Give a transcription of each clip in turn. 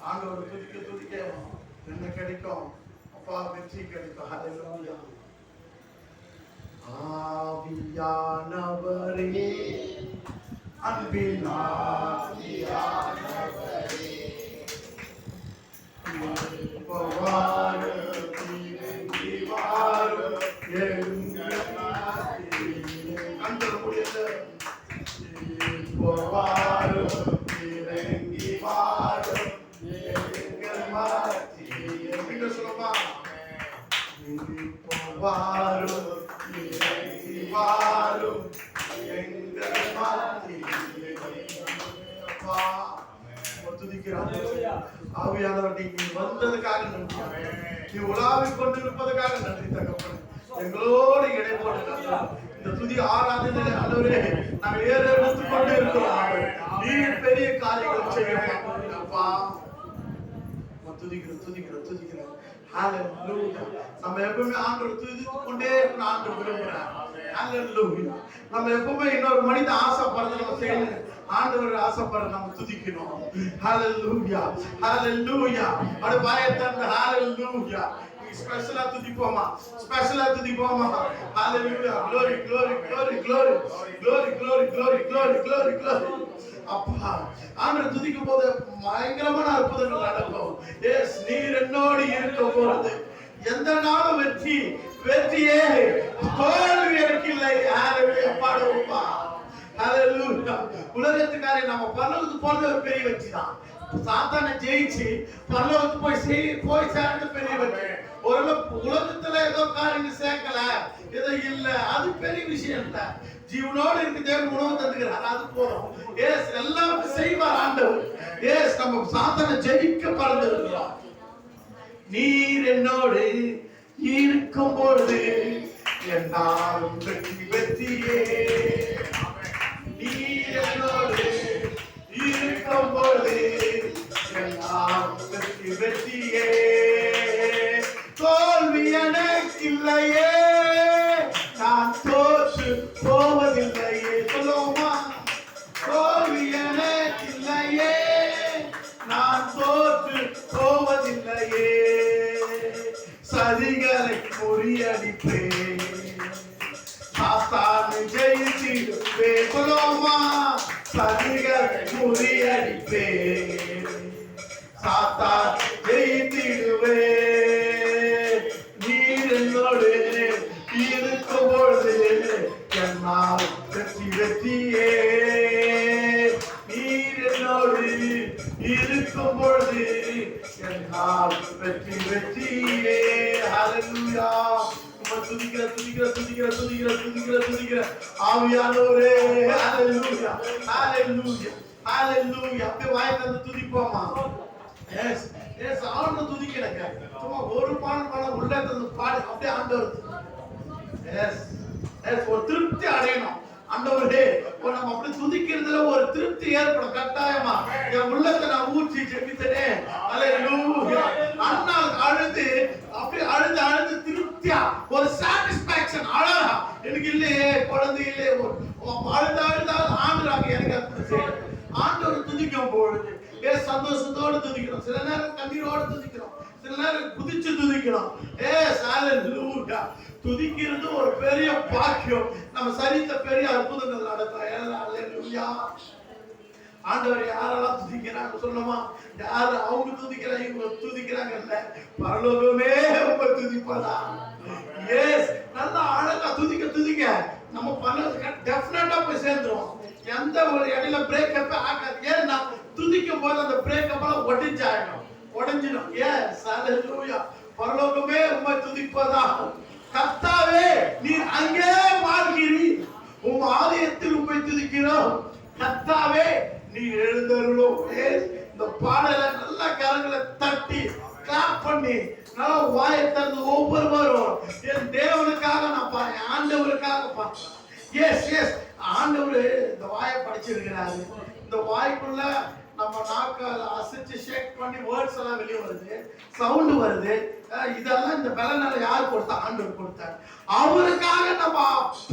ஆண்டவர் துதிக்க துதிக்க என்ன கிடைக்கும்? அப்பா வெற்றி கிடைக்கும். ஹல்லேலூயா. ஆவியானவரே, அன்பின் ஆவியானவரே, வாரு இறங்கி வாரு எங்கள் மத்தியிலே. கண்கள் முடியல. வாரு இறங்கி வாரு எங்கள் மத்தியிலே. நீங்க சொல்லுமா? வாரு இறங்கி வாரு எங்கள் மத்தியிலே. அப்பா துதிக்கிறார். ஆவியானவர் நீங்க வந்ததுக்காக நன்றி. நீ உலாவிக் கொண்டிருப்பதற்காக நன்றி தகப்பனே. எங்களோடு இடைப்போடு இந்த துதி ஆராதனை ஆண்டவரே நாங்கள் ஏறெடுத்துக் கொண்டு இருக்கிறோம். நீ பெரிய காரியங்கள் செய்யப்பா. துதிக்கிறோம் துதிக்கிறோம் துதிக்கிறோம். ஹல்லேலூயா. நம்ம எப்பவுமே ஆண்டவர் துதித்துக் கொண்டே இருக்கணும். ஆண்டவர் விரும்புகிறார். ஹல்லேலூயா. நம்ம எப்பவுமே இன்னொரு மனித ஆசைப்படுறது நம்ம செய்யணும். ஆண்டவர் ஆசைப்படுற நம்ம துதிக்கணும். ஹல்லேலூயா ஹல்லேலூயா. அட பாயத்தந்த ஹல்லேலூயா. ஸ்பெஷலா துதிப்போமா? ஸ்பெஷலா துதிப்போமா? ஹல்லேலூயா. glory glory glory glory glory glory glory glory glory glory. அப்பா ஆண்டவர் துதிக்கும் போது பயங்கரமான அற்புதங்கள் நடக்கும். எஸ், நீர் என்னோடு இருக்க போறது எந்த நாளும் வெற்றி வெற்றியே, தோல்வி எனக்கு இல்லை. ஹல்லேலூயா. பாடுவோமா? ஹல்லேலூயா. உலகத்துக்காரே நம்ம பரலோகத்துக்கு போறது ஒரு பெரிய வெற்றி தான். சாத்தானை ஜெயிச்சு பரலோகத்துக்கு போய் சேர்ந்து பெரிய வெற்றி. ஒரு உலகத்துல ஏதோ காரியங்கள் சேர்க்கல ஏதோ இல்ல, அது பெரிய விஷயம் இல்ல. ஜீவனோடு இருக்கு தேவன் உணவு தந்துக்கிறார், அது போதும். ஏஸ் எல்லாருக்கும் செய்வார் ஆண்டவர். ஏஸ் நம்ம சாத்தானை ஜெயிக்க பறந்திருக்கிறோம். நீர் என்னோடு இருக்கும் பொழுது என்னாலும் வெற்றி வெற்றியே. நீர் என்னோடு இருக்கும் பொழுது என்னாலும் வெற்றி வெற்றியே. தோல்வி எனக்கு இல்லையே, நான் தோற்று போவதில்லையே. சொல்லுவோமா? தோல்வி எனக்கு இல்லையே, நான் தோற்று போவதில்லையே. சதிகளை முறியடிப்பேன், சாத்தானை ஜெயிச்சிடுவேன். சொல்லுவோமா? சதிகளை முறியடிப்பேன், சாத்தான் ஜெயித்திடுவேன். நீர் என்னோடு இருக்கும் பொழுது என்னால் வெற்றி வெற்றியே. நீர் என்னோடு இருக்கும் பொழுது என்னால் வெற்றி வெற்றியே. ஹல்லேலூயா. துதிக்கிற துதிக்கிற துதிக்கிற துதிக்கிற துதிக்கிற துதிக்கிற ஆவியானவரே. ஹல்லேலூயா ஹல்லேலூயா ஹல்லேலூயா. அப்படியே வாய் தந்து துதிப்போமா? S S. ஆண்டவர் துதிக்கிறங்க. சும்மா ஒரு பாடல் உள்ள தந்து பாடு. அப்படியே ஆண்டவர் எஸ் எஸ் ஒரு திருப்தி அடையணும். ஆண்டவரே நம்ம அப்படி துதிக்கிறதுல ஒரு திருப்தி ஏற்படும் கட்டாயமா. என் உள்ளத்தை நான் ஊற்றி ஜெபித்தனே. ஹல்லேலூயா. அண்ணால் அழுது அப்படி அழுது அழுது திருப்தியா ஒரு சாட்டிஸ்பாக்சன். அழகா எனக்கு இல்லையே குழந்தை இல்லையே, அழுது அழுது ஆண்டவராக எனக்கு அற்புதம் செய்யணும். ஆண்டவர் துதிக்கும் பொழுது சந்தோஷத்தோடு துதிக்கிறோம். சில நேரம் கண்ணீரோடு துதிக்கிறோம், சில நேரம் குதிச்சு துதிக்கிறோம். ஹல்லேலூயா. துதிக்கிறது ஒரு பெரிய பாக்கியம். நம்ம சரித்த பெரிய அற்புதங்கள் நடக்கும். ஹல்லேலூயா. ஆண்டவர் யாரெல்லாம் துதிக்கிறாங்க சொல்லுமா? யாரு அவங்க துதிக்கிறாங்க இவங்க துதிக்கிறாங்க இல்ல, பரலோகமே ரொம்ப துதிப்பதா. எஸ், நல்லா அழகா துதிக்க துதிக்க நம்ம பரலோகத்துக்கு டெஃபினட்டா போய் சேர்ந்துருவோம். எந்த ஒரு இடையில பிரேக்கப் ஆகாது. ஏன்னா துதிக்கும் போது அந்த பிரேக்கப் எல்லாம் உடைஞ்சிடும். எஸ், ஹல்லேலூயா. பரலோகமே உம்மை துதிப்பதா. கர்த்தாவே நீர் அங்கே வாழ்கிறீர், உம் ஆலயத்தில் உம்மை துதிக்கிறோம். கர்த்தாவே நீர் எழுந்தருளும். இந்த பாடலை நல்ல கரங்களை தட்டி கிளாப் பண்ணி நல்லா வாயை திறந்து ஒவ்வொருவரும் என் தேவனுக்காக நான் பாருங்க, ஆண்டவருக்காக பாருங்க. எஸ் எஸ், ஆண்டவர் இந்த வாயை படிச்சிருக்கிறாரு. இந்த வாய்க்குள்ள நம்ம நாக்கால அசைச்சு ஷேக் பண்ணி வேர்ட்ஸ் எல்லாம் வெளியே வருது, சவுண்ட் வருது. இதெல்லாம் இந்த பலனால யார் கொடுத்தா? ஆண்டவர் கொடுத்தார். அவருக்காக நம்ம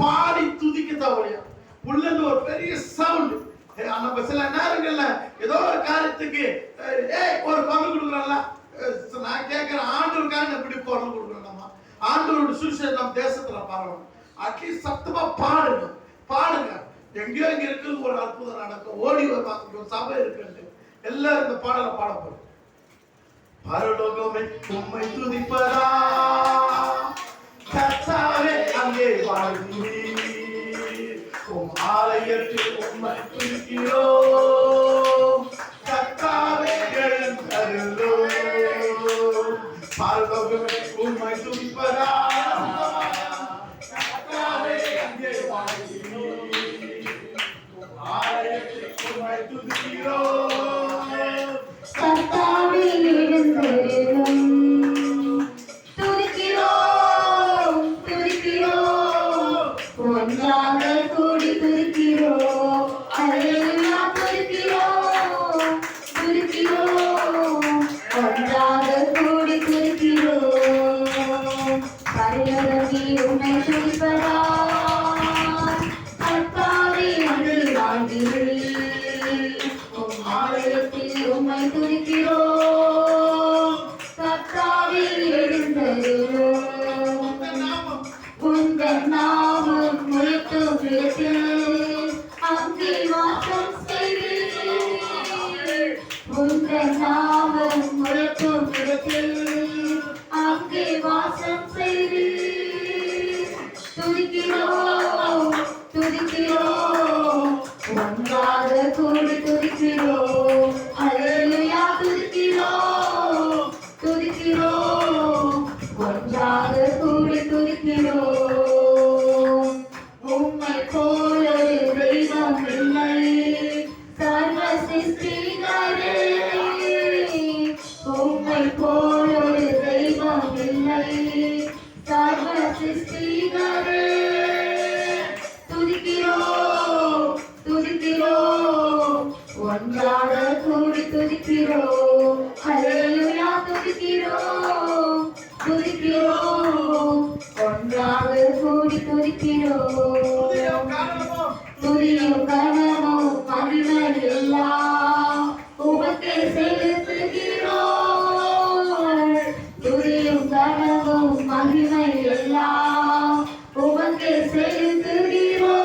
பாடி துதிக்க தவறியா உள்ளது ஒரு பெரிய சவுண்ட். நம்ம சில நேரங்கள்ல ஏதோ ஒரு காரியத்துக்கு ஒரு குரல் கொடுக்குறோம்ல, நான் கேட்கிறேன், ஆண்டவருக்காக எப்படி குரல் கொடுக்குறோம்? நம்ம ஆண்டவரோட சுவிசேஷம் நம்ம தேசத்துல பாருங்க, அட்லீஸ்ட் சத்தமா பாடுங்க. எங்கேயோ இங்க இருக்கு ஒரு அற்புதம் நடக்கும், ஓடி வருவாங்க, ஒரு சபை இருக்கு, எல்லாரும் இந்த பாடலை பாட போறோம். பரலோகமே உம்மை துதிப்பதா, கர்த்தாவே அங்கே வாழ்கிறீர், உம் ஆலயத்தில் உம்மை துதிக்கிறோம், கர்த்தாவே எழுந்தருளும். பரலோகமே உம்மை துதிப்பதா, கர்த்தாவே அங்கே வாழ்கிறீர், உம் ஆலயத்தில் உம்மை துதிக்கிறோம், கர்த்தாவே எழுந்தருளும். துதிக்கிறோம் துதிக்கிறோம், ஒன்றாக கூடி துதிக்கிறோம், அல்லேலூயா துதிக்கிறோம் துதிக்கிறோம், ஒன்றாக கூடி துதிக்கிறோம். பரலோகமே உம்மை துதிப்பதால், கர்த்தாவே அங்கே வாழ்கிறீர், உம் ஆலயத்தில் உம்மை துதிக்கிறோம், கர்த்தாவே எழுந்தருளும். உந்தன் நாமம் உயர்த்தும் இடத்தில் அங்கே வாசம் செய்வீர், உந்தன் நாமம் உயர்த்தும் இடத்தில் அங்கே வாசம் செய்வீர். துதிக்கிறோம் துதிக்கிறோம், ஒன்றாக கூடி துதிக்கிறோம், அல்லேலூயா துதிக்கிறோம் துதிக்கிறோம், ஒன்றாக கூடி துதிக்கிறோம். உம்மை போல ஒரு தெய்வம் இல்லை, சர்வ சிருஷ்டிகரே, உம்மை போல ஒரு தெய்வம் இல்லை, சர்வ சிருஷ்டிகரே. துதிக்கிறோம் துதிக்கிறோம், ஒன்றாக கூடி துதிக்கிறோம், அல்லேலூயா துதிக்கிறோம் துதிக்கிறோம், ஒன்றாக கூடி துதிக்கிறோம். துதியும் கனமும் மகிமை எல்லாம் உமக்கே செலுத்துகிறோம், துதியும் கனமும் மகிமை எல்லாம் உமக்கே செலுத்துகிறோம்.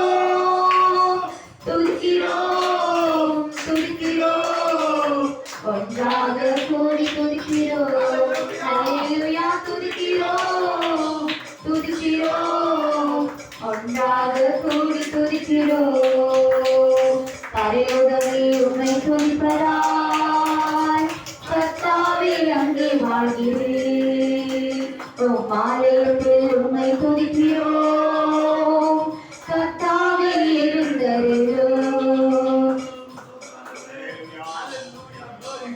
துதிக்கிறோம் துதிக்கிறோம், ஒன்றாக கூடி துதிக்கிறோம், அல்லேலூயா துதிக்கிறோம் துதிக்கிறோம், ஒன்றாக கூடி துதிக்கிறோம். பரலோகமே உம்மை துதிப்பதால், கர்த்தாவே அங்கே வாழ்கிறீர், உம் ஆலயத்தில் உம்மை துதிக்கிறோம், கர்த்தாவே எழுந்தருளும்.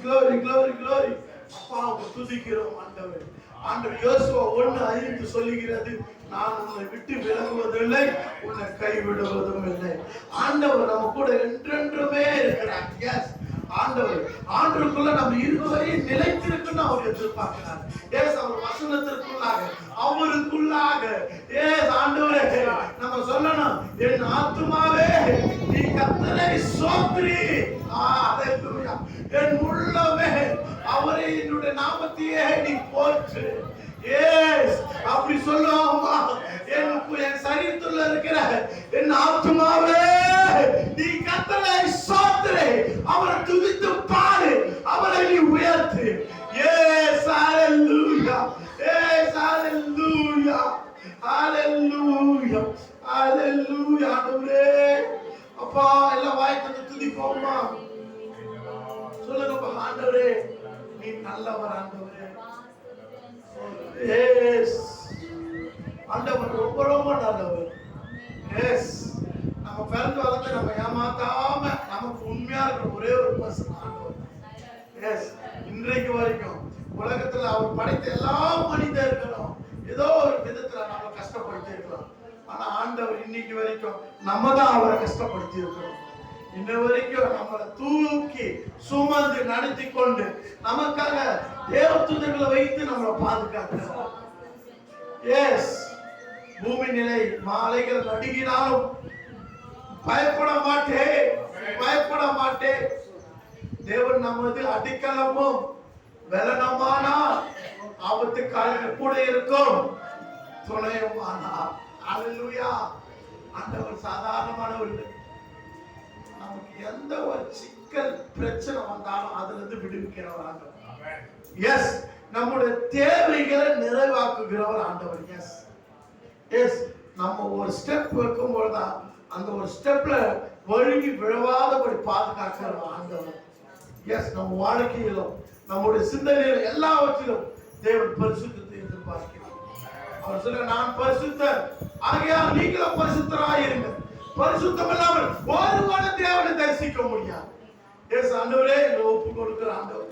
Glory, glory, glory. அப்பாவை துதிக்கிறோம் ஆண்டவர். ஆண்டவர் யோசுவா 1:5 சொல்லுகிறது, நான் உன்னை விட்டு விலகுவதில்லை, உன்னை கைவிடுவதும் இல்லை. ஆண்டவர் நம்ம கூட என்றென்றுமே இருக்கிறார். எஸ், ஆண்டவர் ஆண்டவருக்குள்ள நம்ம இருவரை நிலைத்திருக்குன்னு அவர் எதிர்பார்க்கிறார். எஸ், அவர் வசனத்திற்குள்ளாக அவருக்குள்ளாக எஸ் ஆண்டவரே நம்ம சொல்லணும், என் ஆத்துமாவே நீ கர்த்தரை ஸ்தோத்திரி, ஹalleluya, என் உள்ளமே அவரை என்னுடைய நாமத்தையே நீ போற்று. எஸ், அப்படி சொல்லுவோமா? என் சரீரத்துல இருக்கிற என் ஆத்துமாவே நீ கர்த்தரை ஸ்தோத்திரி, அவரை துதித்து பாடு, அவரை நீ உயர்த்து. எஸ், ஹalleluya, எஸ், ஹalleluya, ஹalleluya, ஹalleluya. ஆண்டவரே அப்பா, எல்லாம் வாய் தந்து துதிப்போமா? சொல்லுங்க, ஆண்டவரே நீ நல்லவர். ஆண்டவரே எஸ், ஆண்டவர் ரொம்ப ரொம்ப நல்லவர். எஸ், நம்ம பிறந்து வளர்ந்து நம்ம ஏமாத்தாம நமக்கு உண்மையா இருக்கிற ஒரே ஒரு பர்சன் ஆண்டவர். எஸ், இன்றைக்கு வரைக்கும் உலகத்துல அவர் படைத்த எல்லா மனிதர்களும் ஏதோ ஒரு விதத்துல நம்ம கஷ்டப்படுத்தி இருக்கலாம். ஆனா ஆண்டவர் இன்னைக்கு வரைக்கும் நம்ம தான் அவரை கஷ்டப்படுத்தி இருக்கிறோம். இன்ன வரைக்கும் நம்மளை தூக்கி சுமந்து நடத்தி கொண்டு நமக்காக தேவதூதர்களை வைத்து நம்மளை பாதுகாக்கிறார். எஸ், பூமி நிலை மாலைகள் நடுங்கினாலும் பயப்பட மாட்டேன், பயப்பட மாட்டேன். தேவன் நமது அடிக்கலமும் பலனுமானார், ஆபத்து காலத்தில் கூட இருக்கும் துணையுமானார். அல்லேலூயா. ஆண்டவர் சாதாரணமானவர். நமக்கு எந்த ஒரு சிக்கல் பிரச்சனை வந்தாலும் அதுல இருந்து விடுவிக்கிறவர் ஆண்டவர். எஸ், நம்முடைய தேவைகளை நிறைவாக்குகிறவர் ஆண்டவர். எஸ் எஸ், நம்ம ஒரு ஸ்டெப் வைக்கும்போது அந்த ஒரு ஸ்டெப்ல வழுகி விழவாதபடி பாதுகாக்கிறவர் ஆண்டவர். எஸ், நம்ம வாழ்க்கையிலும் நம்முடைய சிந்தனையிலும் எல்லாவற்றிலும் தேவன் பரிசுத்தத்தை எதிர்பார்க்கிறார். அவர் சொல்ல, நான் பரிசுத்தர், ஆகையால் நீங்களும் பரிசுத்தராயிருங்க. பரிசுத்தம் இல்லாமல் ஒருவன தேவனை தரிசிக்க முடியாது. எஸ் ஆண்டவரே, எங்களை ஒப்பு கொடுக்கிற ஆண்டவர்.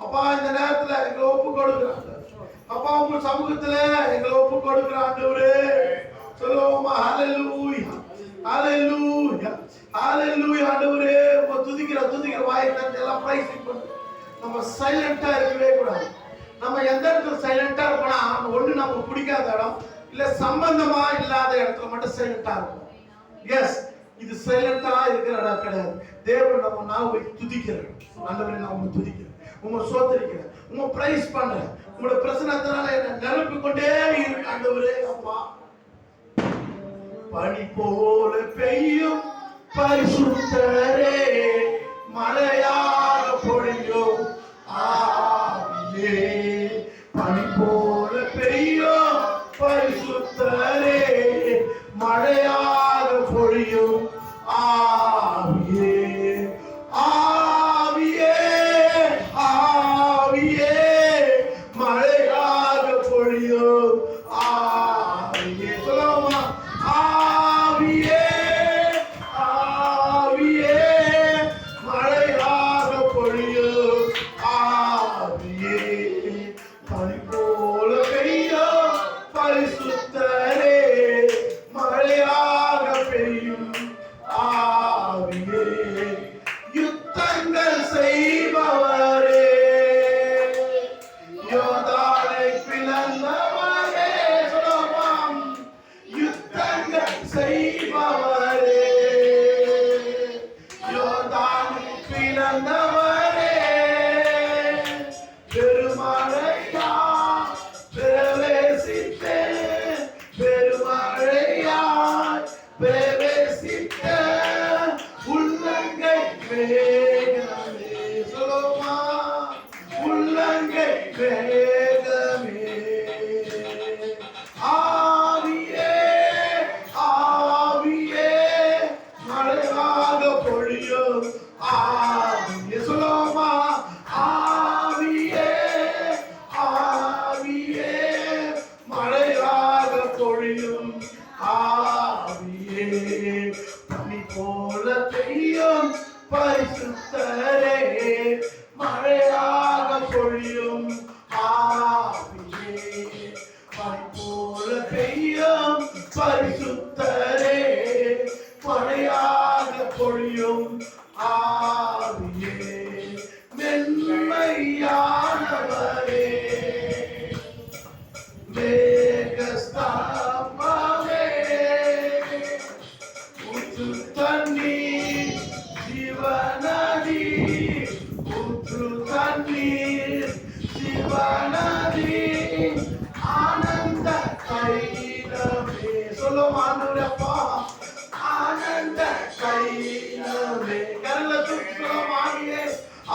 அப்பா, இந்த நேரத்துல எங்களை ஒப்பு கொடுக்கிறாங்க. அப்பா, உங்க சமூகத்துல எங்களை ஒப்பு கொடுக்கிற ஆண்டவரே. சொல்லுவோமா, ஹல்லேலூயா, ஹல்லேலூயா, ஹல்லேலூயா. ஆண்டவரே, துதிக்கிற வாயை தட்டி எல்லாம் பிரைஸ் பண்ணு. நம்ம சைலண்டா இருக்கவே கூடாது. நம்ம எந்த இடத்துல சைலண்டா இருக்கோம்னா, ஒண்ணு நமக்கு பிடிக்காத இடம், இல்ல சம்பந்தமா இல்லாத இடத்துல மட்டும் சைலண்டா இருக்கும். எஸ், இது சைலண்டா இருக்கிற இடம் கிடையாது. தேவன் நம்ம நாவை துதிக்கிறேன். ஆண்டவரே, நான் உங்களை துதிக்கிறேன், உங்களை சோதரிக்கிறேன், உங்களை பிரைஸ் பண்றேன். உங்களோட பிரசன்னத்தினால என்ன நிரப்பி கொண்டே இருக்கு ஆண்டவரே. அப்பா, பனி போல பெய்யும் பரிசுத்தரே, மழையாக பொழியும் ஆவியே. பனி போல பெய்யும் பரிசுத்தரே, மழையாக பொழியும் ஆவியே. ஆவியே, ஆவியே, மழையாக பொழியும் ஆவியே. சொல்லுமா, ஆவியே, ஆவியே, மழையாக பொழியும் ஆவியே. பனி போல பெய்யும் பரிசுத்தரே, மழையாக பெய்யும் ஆவியே. யுத்தங்கள் செய்பவரே, யோர்தானை பிளந்தவரே. சொல்லுவோம், யுத்தங்கள் செய்பவரே, யோர்தானை பிளந்தவரே. பெருமழையா பிரவேசித்தே, பெருமழையாய் பிரவேசித்த உள்ளங்கை வேகமே. சொல்லுமா, உள்ளங்கை வேகமே. ஆவியே, ஆவியே, மழையாக பொழியும் ஆவியே. சொல்லுமா, ஆவியே, ஆவியே, மழையாக பொழியும் ஆவியே. பனி போல பெய்யும் பரிசுத்தரே, மழையாக பொழியும் ஆவியே. பனி போல பெய்யும் பரிசுத்தரே, மழையாக பொழியும் ஆவியே. மென்மையானவரே, மேகஸ்தம்பமே, ஊற்று தண்ணீர் ஜீவநதி, ஊற்று தண்ணீர் ஜீவநதி, ஆனந்த தைலமே. சொல்லும் ஆண்டவரே, அப்பா, ஆனந்த தைலமே. கரங்களை தூக்கி சொல்லும், ஆவியே,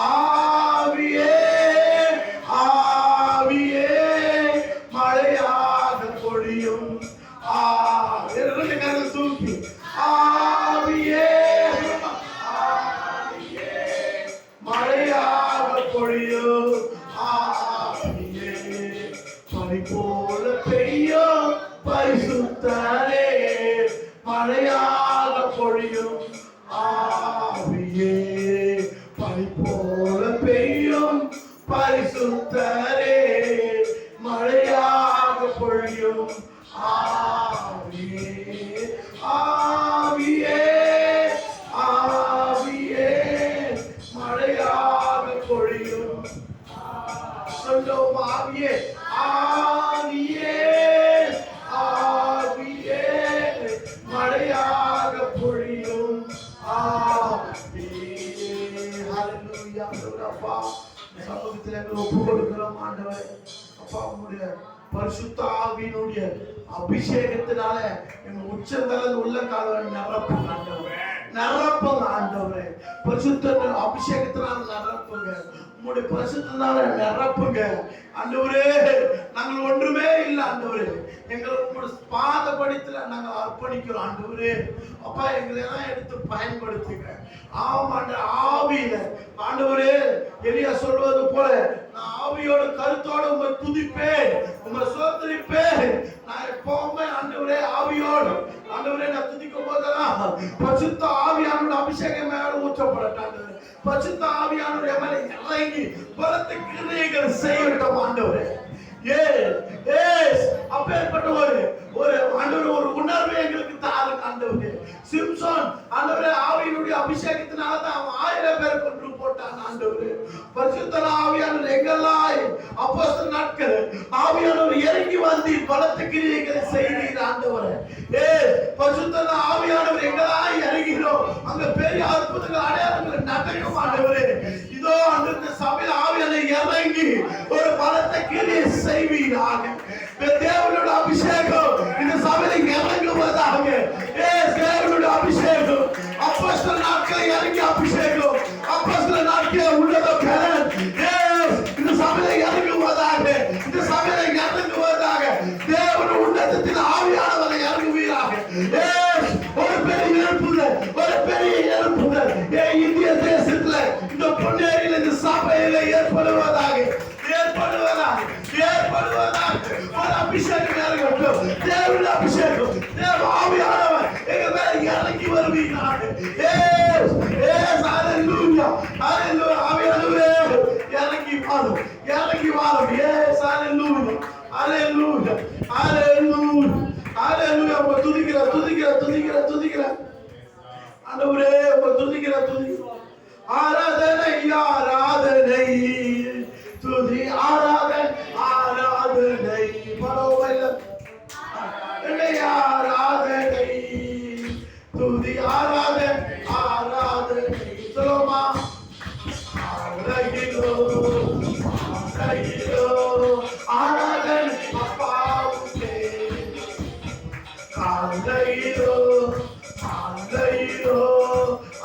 ஆவியே, ஆவியே, மழையாக பொழியும் ஆவியே. கரங்களை தூக்கி, ஆவியே, ஆவியே, மழையாக பொழியும் ஆவியே. பனி போல பெய்யும் பரிசுத்தரே, மழையாக பொழியும் ஆவியே. பனி போல பெய்யும் பரிசுத்தரே, மழையாக பொழியும் ஆவியே. ஆவியே, ஆவியே, மழையாக பொழியும். சொல்லும், ஆவியே, ஆவியே, ஆவியே, மழையாக பொழியும் ஆவியே. ஆண்டவரே அப்பா சமூகத்தில் எங்களை ஒப்பு கொடுக்கிறோம் ஆண்டவரே அப்பா உங்களுடைய பரிசுத்த ஆவியினுடைய அபிஷேகத்தினால எங்க உச்சந்தலன் உள்ள காலம் நிரப்புங்க ஆண்டவரே, நிரப்புங்க ஆண்டவரே, பரிசுத்த அபிஷேகத்தினால நிரப்புங்க, உங்களுடைய பரிசுத்தனால நிரப்புங்க ஆண்டவரே. நாங்கள் ஒன்றுமே இல்லை ஆண்டவரே, எங்களை உங்களுடைய பாதபடித்துல நாங்கள் அர்ப்பணிக்கிறோம் ஆண்டவரே. அப்பா எங்களை எல்லாம் எடுத்து பயன்படுத்துங்க. ஆமாண்ட ஆவியில ஆண்டவரே எலியா சொல்வது போல நான் ஆவியோட கருத்தோட உங்களை துதிப்பேன், உங்களை சோதரிப்பேன். நான் எப்பவுமே ஆண்டவரே ஆவியோடு ஆண்டவரே நான் துதிக்கும் போதெல்லாம் பரிசுத்த ஆவியானோட அபிஷேகம் மேல ஊற்றப்படட்டாங்க, பரிசுத்த ஆவியானோட மேல இறங்கி பலத்த கிரியைகள் செய்யட்டும் ஆண்டவரே. அப்பேற்பட்ட ஒரு ஆண்டவரே ஒரு உணர்வை எங்களுக்கு தாருங்க ஆண்டவரே. சிம்சோன் ஆண்டவரே ஆவியினுடைய அபிஷேகத்தினால தான் அவன் 1000 பேரை கொன்று போட்டான் ஆண்டவரே. பரிசுத்த ஆவியானவர் எங்கெல்லாம் அப்போஸ்தலர் நாட்கள் ஆவியானவர் இறங்கி வந்து பலத்த கிரியைகளை செய்தீர் ஆண்டவரே. பரிசுத்த ஆவியானவர் எங்கெல்லாம் இறங்கினோம் அங்க பெரிய அற்புதங்கள் அடையாளங்கள் நடக்கும் ஆண்டவரே. இதோ அந்த சபையில் ஆவியானவர் இறங்கி ஒரு பலத்த கிரியை செய்வீராக. தேவனுடைய அபிஷேகம் இந்த சபையில் இறங்குவதாக. தேவனுடைய அபிஷேகம் அப்போஸ்தலர் நாட்கள் இறங்கி அபிஷேகம் அப்போஸ்தலர் நாட்கள் உள்ளதோ கலன் இந்த சபையில் இறங்குவதாக, இந்த சபையில் இறங்குவதாக. தேவனுடைய உன்னதத்தில் ஆவியானவரை இறங்குவீராக. ஒரு பெரிய எழுப்புதல், ஒரு பெரிய எழுப்புதல் இந்திய தேசத்துல இந்த பொன்னேரியில் இந்த சபையில ஏற்படுவதாக, ஏற்படுவதாக, ஏற்படுவதாக. ஒரு அபிஷேகம் இறங்கட்டும், தேவனுடைய அபிஷேகம், தேவ ஆவியானவர் எங்க மேல இறங்கி வருவீராக. ஹalleluya, ஹalleluya. ஆவியானவரே இறங்கி வாரும், இறங்கி வாரும். ஹalleluya, ஹalleluya, ஹalleluya, ஹalleluya. துதிக்கிற துதிக்கிற துதிக்கிற துதிக்கிற ஆண்டவரே துதிக்கிற துதிக்கிற ஆராதனை ஆராதனை துதி ஆராதனை ஆராதனை பரவாயில்ல ஆராதனை துதி ஆராதனை ஆராதனை சொல்லுமா ஆராதனை ஆராதனை அப்பாவுக்கே ஆராதனை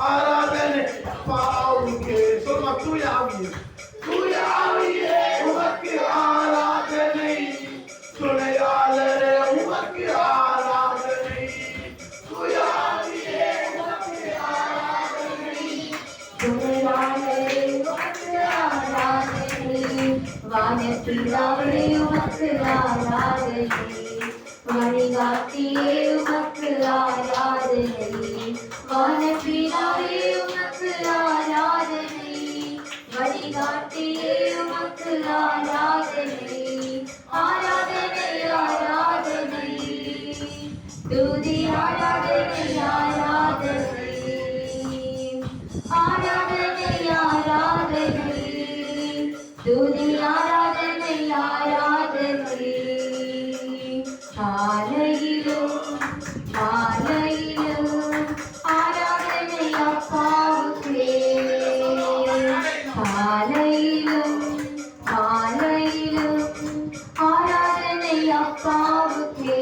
ஆராதனை அப்பாவுக்கே சொல்லுமா தூயாவியே தூயாவியே உமக்கு ஆராதனை துணையாளரே உமக்கு ஆராதனை தூயாவியே உமக்கு ஆராதனை துணையாளரே உமக்கு ஆராதனை வானப்பிதாவே உமக்கு ஆராதனை வழிகாட்டியே உமக்கு ஆராதனை வானப்பிதாவே உமக்கு ஆராதனை வழிகாட்டியே உமக்கு ஆராதனை ஆராதனை ஆராதனை துதி ஆராதனை ஆராதனை ஆராதனை ஆராதனை துதி ஆராதனை ஆராதனை காலையிலும் மாலையிலும் ஆராதனை அப்பாவுக்கே காலையிலும் மாலையிலும் ஆராதனை அப்பாவுக்கே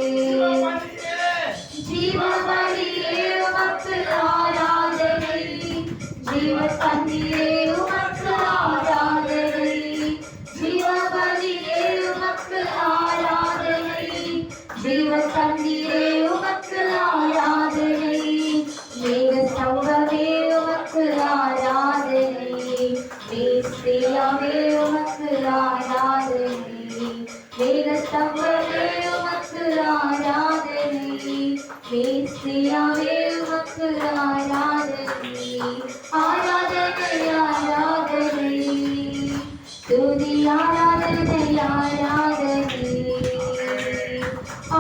ஜீவபலியே உமக்கு ஆராதனை ஜீவபலியே உமக்கு ஆராதனை ஜீவபலியே உமக்கு ஆராதனை ஜீவபலியே உமக்கு ஆராதனை மேக ஸ்தம்பமே உமக்கு ஆராதனை மேஸ்தியாவே உமக்கு ஆராதனை மேக ஸ்தம்பமே உமக்கு ஆராதனை மேஸ்தியாவே உமக்கு ஆராதனை ஆராதனை ஆராதனை துதி ஆராதனை ஆராதனை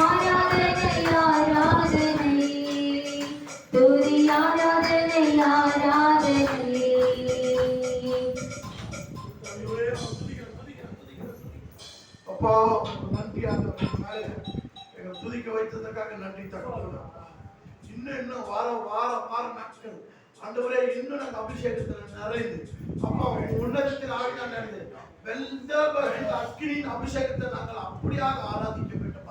ஆராதனை ஆராதனை துதி ஆராதனை ஆராதனை அப்பா நன்றி ஆண்டவரே, எங்களை துதிக்க வைத்ததற்காக நன்றி தகவல். இன்னும் வாரம் நாட்கள் ஆண்டவரே இன்னும் நாங்கள் அபிஷேகத்தில் நிறைந்து அப்பா உன்னதத்தில் ஆவிதான் நிறைந்து வெந்த அக்கினியின் அபிஷேகத்தை நாங்கள் அப்படியாக ஆராதிக்க வேண்டும்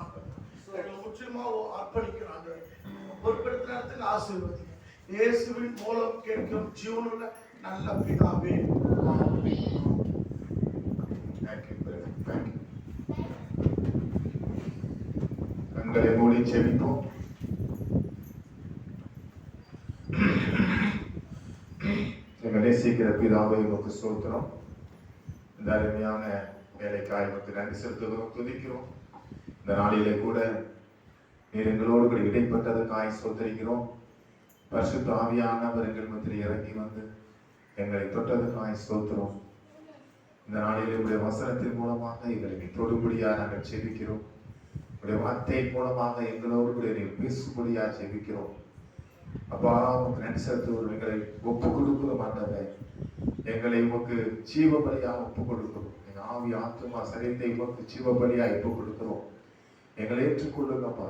எங்களை முற்றிலுமாக அர்ப்பணிக்கிறோம் ஆண்டவரே. பொறுப்பெடுத்த நேரத்தில் ஆசீர்வதிங்க. இயேசுவின் மூலம் கேட்கும் ஜீவனுள்ள நல்ல பிதாவே. கண்களை மூடி செபிப்போம். எங்களை நேசிக்கிற பிதாவை உமக்கு ஸ்தோத்திரம். இந்த அருமையான வேலைக்காய் உமக்கு நன்றி செலுத்துகிறோம், துதிக்கிறோம். இந்த நாளிலே கூட நீர் எங்களோடு கூட இடைப்பட்டதற்காய் ஸ்தோத்திரிக்கிறோம். பரிசுத்த ஆவியானவர் எங்கள் மத்தியில் இறங்கி வந்து எங்களை தொட்டதற்காய் ஸ்தோத்திரம். இந்த நாளிலே உடைய வசனத்தின் மூலமாக எங்களை தொடுபடியாக நாங்கள் செபிக்கிறோம். உடைய வார்த்தையின் மூலமாக எங்களோடு கூட நீர் பேசும்படியாக செபிக்கிறோம். அப்பா உமக்கு நன்றி செலுத்துவோம். எங்களை ஒப்பு கொடுக்கிறோம் ஆண்டவரே. எங்களை உமக்கு ஜீவபலியாக ஒப்பு கொடுக்கிறோம். எங்கள் ஆவி ஆத்துமா சரீரத்தை உமக்கு ஜீவபலியாக ஒப்பு கொடுக்கிறோம். எங்களை ஏற்றுக்கொள்ளுங்கப்பா.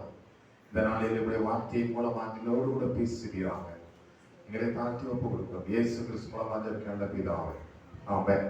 இந்த நாளில் உடைய வார்த்தையின் மூலமாக எங்களோடு கூட பேசுகிறாங்க. எங்களை தாழ்த்தி ஒப்பு கொடுக்கிறோம். இயேசு கிறிஸ்து மூலமாக இருக்க நல்ல பிதாவே. ஆமென்.